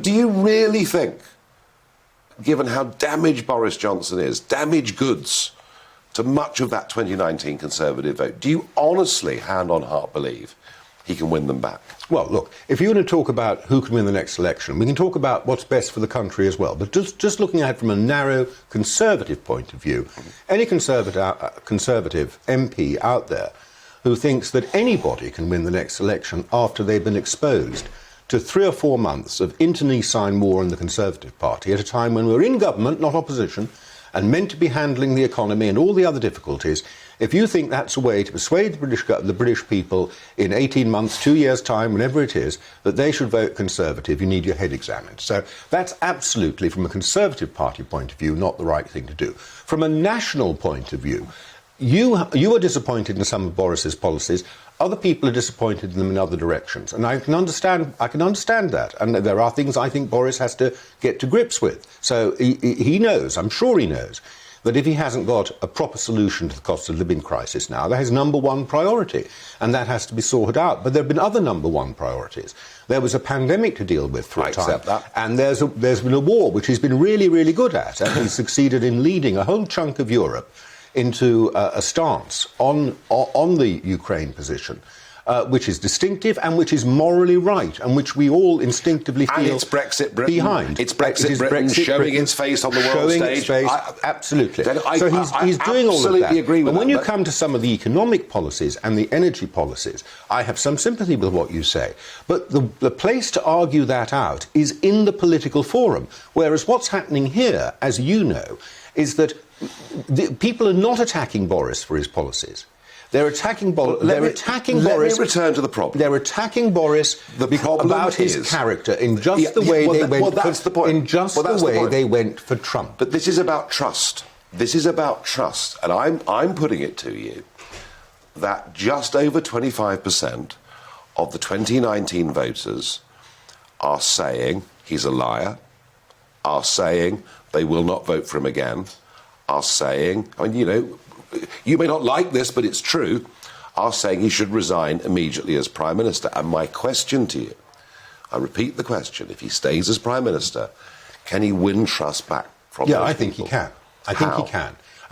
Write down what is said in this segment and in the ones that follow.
Do you really think, given how damaged Boris Johnson is, damaged goods to much of that 2019 Conservative vote, do you honestly, hand on heart, believe he can win them back? Well, look, if you want to talk about who can win the next election, we can talk about what's best for the country as well. But just looking at it from a narrow Conservative point of view, any Conservative MP out there who thinks that anybody can win the next election after they've been exposed to 3 or 4 months of internecine war in the Conservative Party at a time when we're in government, not opposition, and meant to be handling the economy and all the other difficulties, if you think that's a way to persuade the British people in 18 months, 2 years' time, whenever it is, that they should vote Conservative, you need your head examined. So that's absolutely, from a Conservative Party point of view, not the right thing to do. From a national point of view, you are disappointed in some of Boris's policies. Other people are disappointed in them in other directions, and I can understand that. And there are things I think Boris has to get to grips with. So he knows, I'm sure he knows, that if he hasn't got a proper solution to the cost of living crisis now, that is number one priority, and that has to be sorted out. But there have been other number one priorities. There was a pandemic to deal with for a time, and there's been a war, which he's been really, really good at, and he's succeeded in leading a whole chunk of Europe into a stance on the Ukraine position, which is distinctive and which is morally right, and which we all instinctively feel and it's Brexit Britain. Behind. It's Brexit Britain showing its face on the world stage. Absolutely. So he's doing all of that. Agree with and when that, you come to some of the economic policies and the energy policies, I have some sympathy with what you say. But the place to argue that out is in the political forum, whereas what's happening here, as you know, is that people are not attacking Boris for his policies. They're attacking Boris. Let me return to the problem. They're attacking Boris about his character in just the way they went. Well, that's the point. In just the way they went for Trump. But this is about trust. This is about trust, and I'm putting it to you that just over 25% of the 2019 voters are saying he's a liar, are saying they will not vote for him again, are saying, I mean, you know, you may not like this, but it's true, are saying he should resign immediately as Prime Minister. And my question to you, I repeat the question, if he stays as Prime Minister, can he win trust back from those people? I think he can. I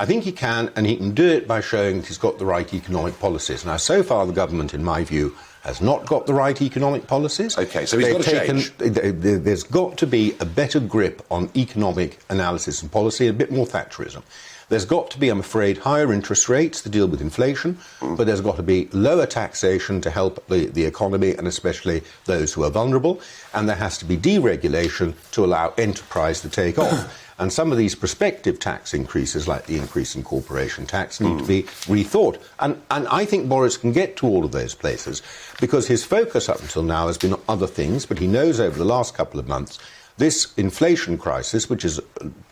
think he can, and he can do it by showing that he's got the right economic policies. Now, so far, the government, in my view, has not got the right economic policies. OK, so he's got to change. There's got to be a better grip on economic analysis and policy, a bit more Thatcherism. There's got to be, I'm afraid, higher interest rates to deal with inflation, but there's got to be lower taxation to help the economy and especially those who are vulnerable, and there has to be deregulation to allow enterprise to take off. And some of these prospective tax increases, like the increase in corporation tax, need to be rethought. And I think Boris can get to all of those places because his focus up until now has been on other things, but he knows over the last couple of months this inflation crisis, which is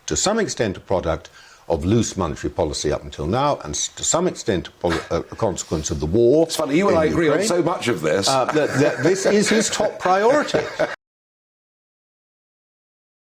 to some extent a product of loose monetary policy up until now, and to some extent a consequence of the war. It's funny, you and I agree on so much of this. This is his top priority.